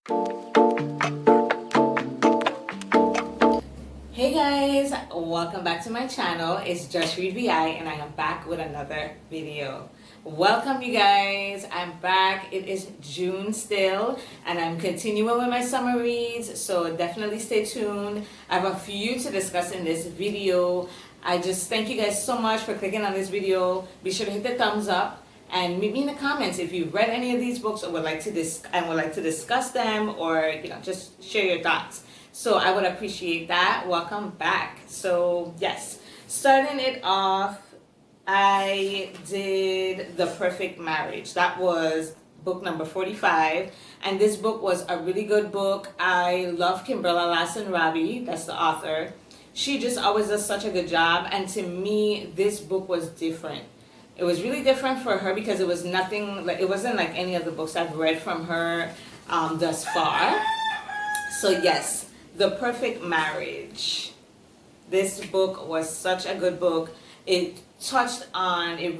Hey guys, welcome back to my channel. It's Just Read VI and I am back with another video. Welcome you guys, I'm back. It is June still and I'm continuing with my summer reads, so definitely stay tuned. I have a few to discuss in this video. I just thank you guys so much for clicking on this video. Be sure to hit the thumbs up and meet me in the comments if you've read any of these books or would like to discuss them, or just share your thoughts. So I would appreciate that. Welcome back. So yes, starting it off, I did The Perfect Marriage. That was book number 45. And this book was a really good book. I love Kimberla Lasson-Rabi, that's the author. She just always does such a good job. And to me, this book was different. It was really different for her because it was nothing like, it wasn't like any of the books I've read from her thus far. So yes, The Perfect Marriage. This book was such a good book. It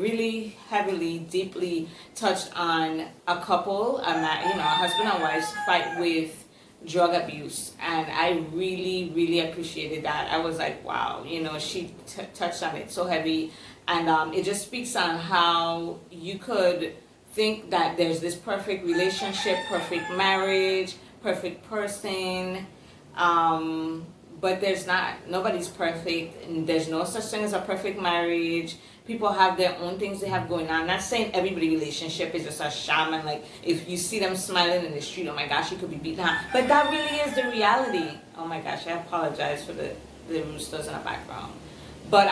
really heavily, deeply touched on a couple, a husband and wife fight with drug abuse. And I really, really appreciated that. I was like, wow, she touched on it so heavy. And it just speaks on how you could think that there's this perfect relationship, perfect marriage, perfect person, but there's not. Nobody's perfect, and there's no such thing as a perfect marriage. People have their own things they have going on. Not saying everybody's relationship is just a sham, and like if you see them smiling in the street, oh my gosh, you could be beaten up. But that really is the reality. Oh my gosh, I apologize for the roosters in the background. But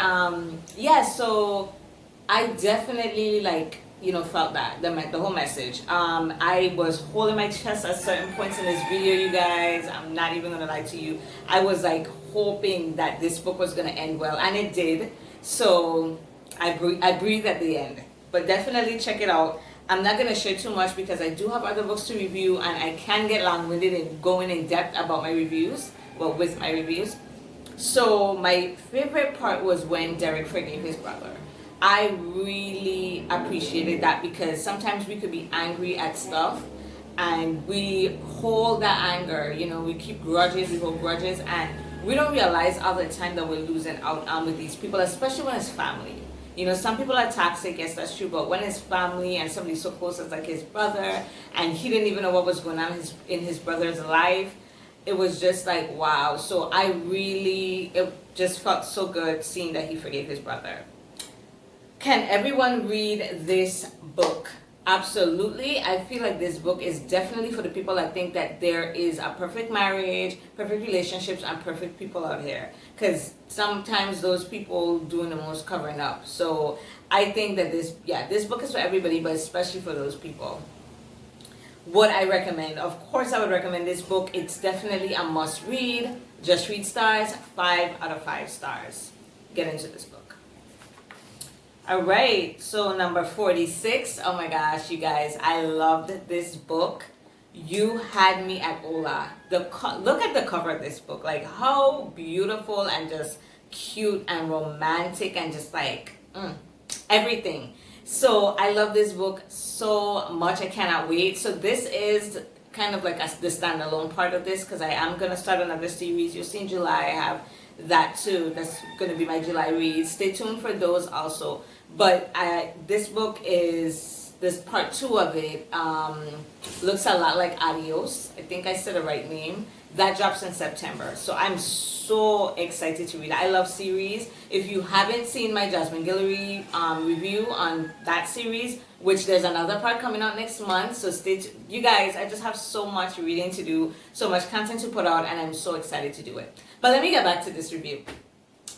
yeah, so I definitely felt that the whole message. I was holding my chest at certain points in this video, you guys. I'm not even gonna lie to you. I was like hoping that this book was gonna end well, and it did. So I breathed at the end. But definitely check it out. I'm not gonna share too much because I do have other books to review, and I can get long-winded and going in depth about my reviews. Well, with my reviews. So my favorite part was when Derek forgave his brother. I really appreciated that because sometimes we could be angry at stuff and we hold that anger, we keep grudges, we hold grudges, and we don't realize all the time that we're losing out on with these people, especially when it's family. Some people are toxic, yes, that's true, but when it's family and somebody so close as like his brother, and he didn't even know what was going on in his brother's life, it was just like, wow. So it just felt so good seeing that he forgave his brother. Can everyone read this book? Absolutely. I feel like this book is definitely for the people that think that there is a perfect marriage, perfect relationships, and perfect people out here. Because sometimes those people doing the most covering up. So I think that this book is for everybody, but especially for those people. What I recommend, of course I would recommend this book. It's definitely a must read. Just Read stars, 5 out of 5 stars. Get into this book. All right, so number 46. Oh my gosh, you guys, I loved this book. You Had Me at Hola. Look at the cover of this book. Like how beautiful and just cute and romantic and just like everything. So I love this book so much. I cannot wait. So this is kind of like the standalone part of this because I am going to start another series. You'll see in July I have that too. That's going to be my July read. Stay tuned for those also. But this book is, this part 2 of it looks a lot like Adios. I think I said the right name. That drops in September. So I'm so excited to read it. I love series. If you haven't seen my Jasmine Guillory review on that series, which there's another part coming out next month, so stay tuned. You guys, I just have so much reading to do, so much content to put out, and I'm so excited to do it. But let me get back to this review.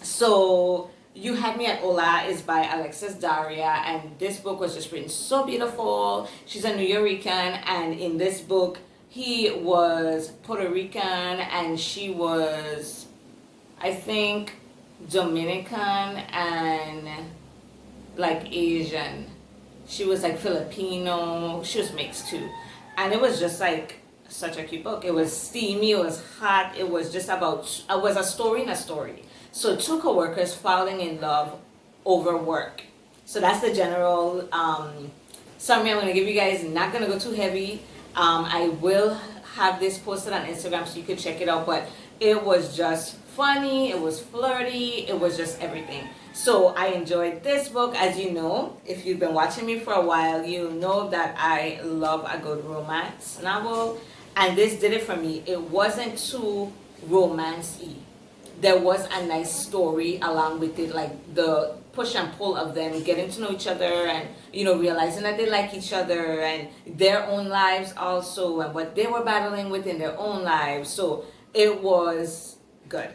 So You Had Me at Hola is by Alexis Daria, and this book was just written so beautiful. She's a New Yorican, and in this book, he was Puerto Rican, and she was, I think, Dominican and like Asian. She was like Filipino. She was mixed too. And it was just like such a cute book. It was steamy, it was hot, it was just about, it was a story in a story. So 2 coworkers falling in love over work. So that's the general summary I'm going to give you guys. Not going to go too heavy. I will have this posted on Instagram so you could check it out, but it was just funny, it was flirty, it was just everything. So I enjoyed this book. As you know, if you've been watching me for a while, you know that I love a good romance novel, and this did it for me. It wasn't too romance-y. There was a nice story along with it, like the push and pull of them getting to know each other and, you know, realizing that they like each other and their own lives also, and what they were battling with in their own lives. So it was good.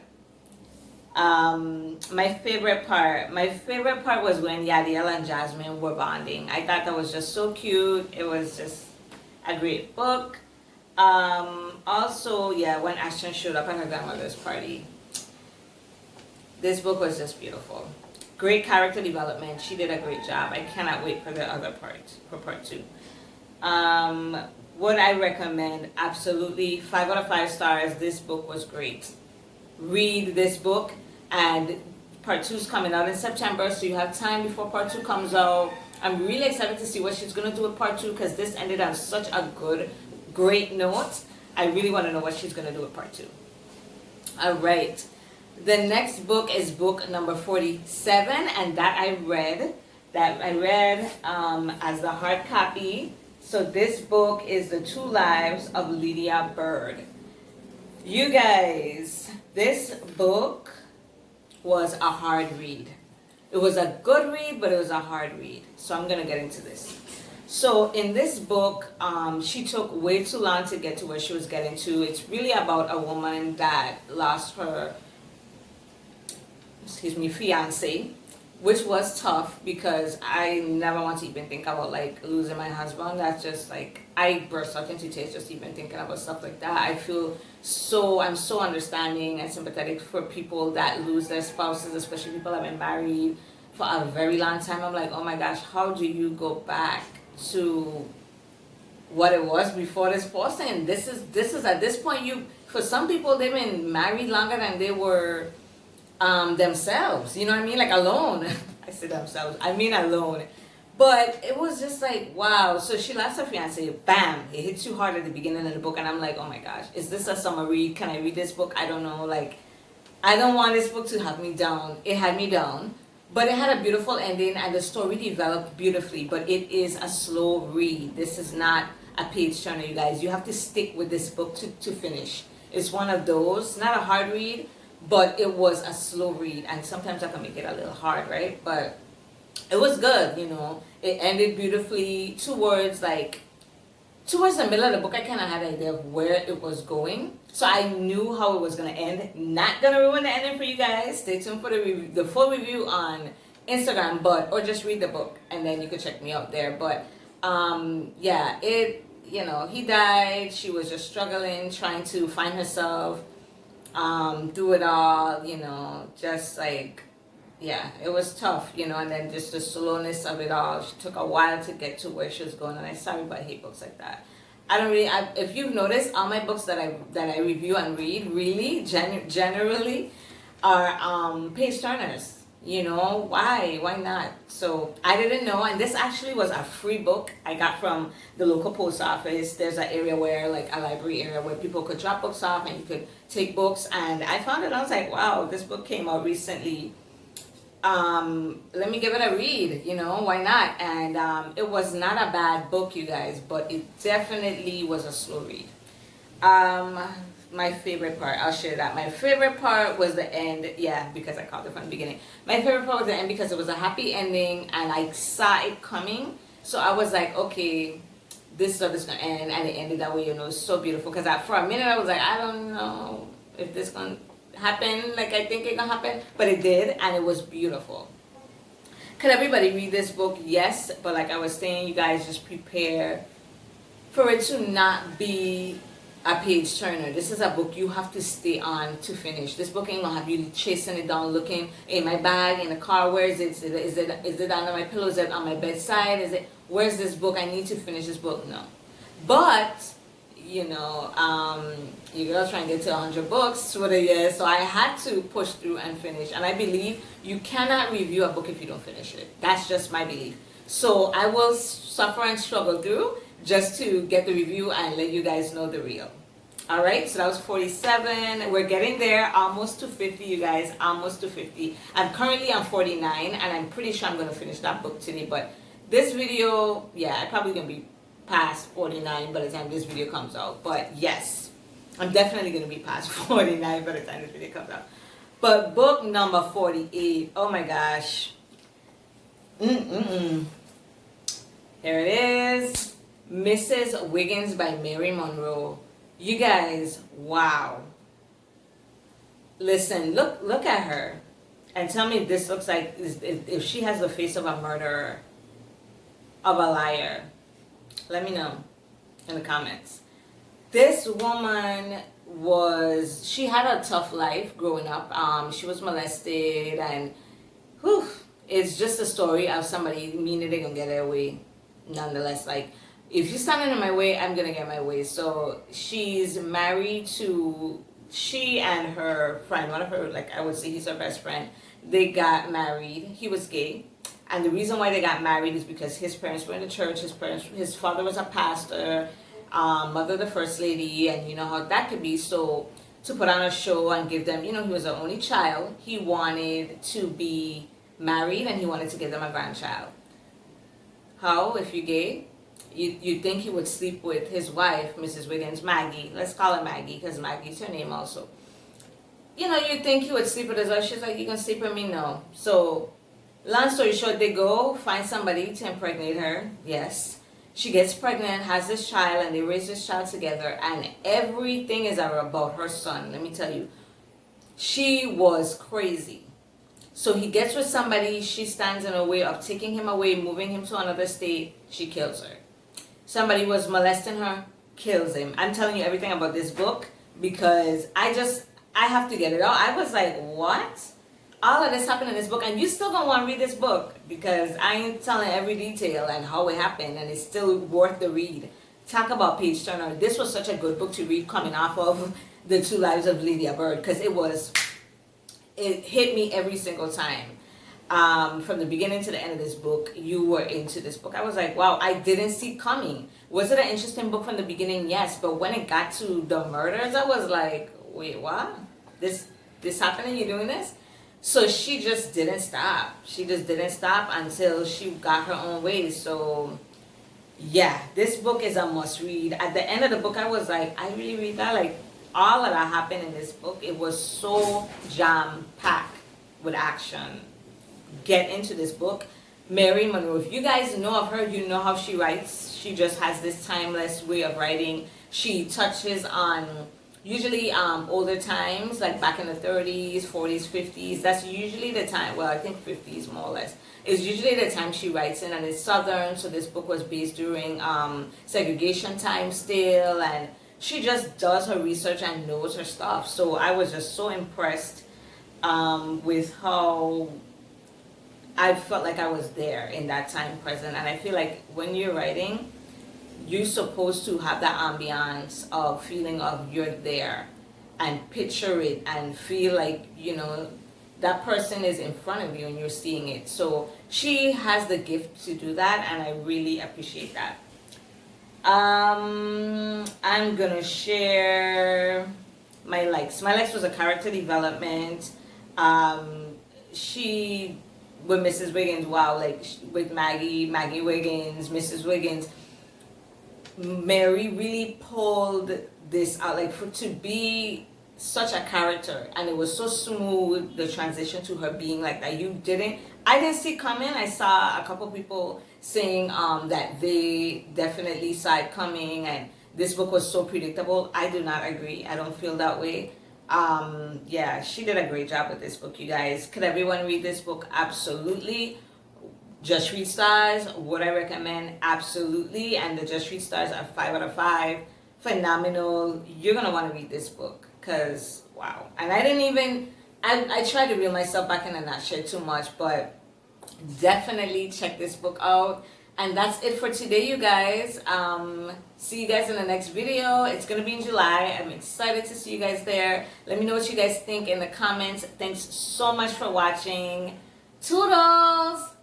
My favorite part was when Yadiel and Jasmine were bonding. I thought that was just so cute. It was just a great book. Also, yeah, when Ashton showed up at her grandmother's party, this book was just beautiful. Great character development. She did a great job. I cannot wait for the other part, for part 2. Would I recommend? Absolutely. 5 out of 5 stars. This book was great. Read this book, and part 2 is coming out in September, so you have time before part 2 comes out. I'm really excited to see what she's going to do with part 2, because this ended on such a great note. I really want to know what she's going to do with part 2. All right. The next book is book number 47, and that I read as the hard copy. So this book is The Two Lives of Lydia Bird. You guys, this book was a hard read. It was a good read, but it was a hard read. So I'm going to get into this. So in this book, she took way too long to get to where she was getting to. It's really about a woman that lost her fiance, which was tough because I never want to even think about like losing my husband. That's just like, I burst out into tears just even thinking about stuff like that. I'm so understanding and sympathetic for people that lose their spouses, especially people that have been married for a very long time. I'm like, oh my gosh, how do you go back to what it was before this person? This is at this point, for some people, they've been married longer than they were themselves, you know what I mean? Like alone. I said themselves, I mean alone. But it was just like, wow. So she lost her fiance, bam, it hits you hard at the beginning of the book, and I'm like, oh my gosh, is this a summer read? Can I read this book? I don't know. Like, I don't want this book to have me down. It had me down, but it had a beautiful ending, and the story developed beautifully, but it is a slow read. This is not a page turner, you guys. You have to stick with this book to finish. It's one of those, not a hard read, but it was a slow read, and sometimes I can make it a little hard, right? But it was good, you know. It ended beautifully towards the middle of the book. I kind of had an idea of where it was going, so I knew how it was going to end. Not going to ruin the ending for you guys. Stay tuned for the full review on Instagram, or just read the book, and then you can check me out there. But yeah, he died. She was just struggling, trying to find herself, do it all, just like, yeah, it was tough, and then just the slowness of it all. She took a while to get to where she was going, and I'm sorry, but I hate books like that. If you've noticed, all my books that I review and read, really, generally, are page turners. Why not? So I didn't know, and this actually was a free book I got from the local post office. There's an area where, like a library area, where people could drop books off and you could take books, and I found it. I was like, wow, this book came out recently. Let me give it a read, why not? And it was not a bad book, you guys, but it definitely was a slow read. My favorite part, I'll share that. My favorite part was the end, yeah, because I called it from the beginning. My favorite part was the end because it was a happy ending, and I saw it coming. So I was like, okay, this stuff is going to end, and it ended that way, it was so beautiful. Because for a minute, I was like, I don't know if this going to happen, like I think it's going to happen. But it did, and it was beautiful. Could everybody read this book? Yes, but like I was saying, you guys just prepare for it to not be a page turner. This is a book you have to stay on to finish. This book ain't gonna have you chasing it down, looking in my bag, in the car, where is it? Is it under my pillow? Is it on my bedside? Where's this book? I need to finish this book. No. But, you girls trying to get to 100 books for the year, so I had to push through and finish. And I believe you cannot review a book if you don't finish it. That's just my belief. So I will suffer and struggle through just to get the review and let you guys know the real. All right, so that was 47. We're getting there, almost to 50, you guys, almost to 50. I'm currently on 49, and I'm pretty sure I'm going to finish that book today. But this video, yeah, I'm probably going to be past 49 by the time this video comes out. But yes, I'm definitely going to be past 49 by the time this video comes out. But book number 48, oh my gosh. Here it is, Mrs. Wiggins by Mary Monroe. You guys, wow. Listen, look at her and tell me if this looks like, if she has the face of a murderer, of a liar. Let me know in the comments. This woman she had a tough life growing up. She was molested, and whew, it's just a story of somebody meaning they're gonna get their way. Nonetheless, like, if you're standing in my way, I'm gonna get my way. So she's married to, she and her friend, one of her, like, I would say he's her best friend, they got married. He was gay, and the reason why they got married is because his parents were in the church. His father was a pastor, mother the first lady, and you know how that could be. So to put on a show and give them, he was the only child, he wanted to be married and he wanted to give them a grandchild. How, if you're gay, you'd think he would sleep with his wife, Mrs. Wiggins, Maggie. Let's call her Maggie because Maggie's her name also. You'd think he would sleep with his wife. She's like, you gonna sleep with me? No. So, long story short, they go find somebody to impregnate her. Yes. She gets pregnant, has this child, and they raise this child together. And everything is about her son. Let me tell you. She was crazy. So he gets with somebody, she stands in a way of taking him away, moving him to another state, she kills her. Somebody was molesting her, kills him. I'm telling you everything about this book because I have to get it out. I was like, what? All of this happened in this book, and you still gonna want to read this book because I ain't telling every detail and how it happened, and it's still worth the read. Talk about page turner. This was such a good book to read coming off of The Two Lives of Lydia Bird because it hit me every single time. From the beginning to the end of this book, you were into this book. I was like, wow, I didn't see coming. Was it an interesting book from the beginning? Yes, but when it got to the murders, I was like, wait, what? This happening? You doing this? So she just didn't stop. She just didn't stop until she got her own way. So yeah, this book is a must read. At the end of the book, I was like, I really read that? Like, all of that happened in this book. It was so jam-packed with action. Get into this book. Mary Monroe, if you guys know of her, you know how she writes. She just has this timeless way of writing. She touches on usually older times, like back in the 30s, 40s, 50s. That's usually the time, well, I think 50s more or less, is usually the time she writes in, and it's Southern, so this book was based during segregation time still, and she just does her research and knows her stuff. So I was just so impressed with how I felt like I was there in that time present. And I feel like when you're writing, you're supposed to have that ambiance of feeling of you're there and picture it and feel like, that person is in front of you and you're seeing it. So she has the gift to do that, and I really appreciate that. I'm gonna share my likes. My likes was a character development. She with Mrs. Wiggins, wow, like with Maggie Wiggins, Mrs. Wiggins, Mary really pulled this out, like to be such a character, and it was so smooth, the transition to her being like that. I didn't see coming. I saw a couple people saying that they definitely saw it coming, and this book was so predictable. I do not agree. I don't feel that way. Yeah, she did a great job with this book, you guys. Could everyone read this book? Absolutely. Just Read stars, would I recommend? Absolutely. And the Just Read stars are 5 out of 5. Phenomenal. You're gonna want to read this book because wow. And I tried to reel myself back in and not share too much, but definitely check this book out. And that's it for today, you guys. See you guys in the next video. It's gonna be in July. I'm excited to see you guys there. Let me know what you guys think in the comments. Thanks so much for watching. Toodles!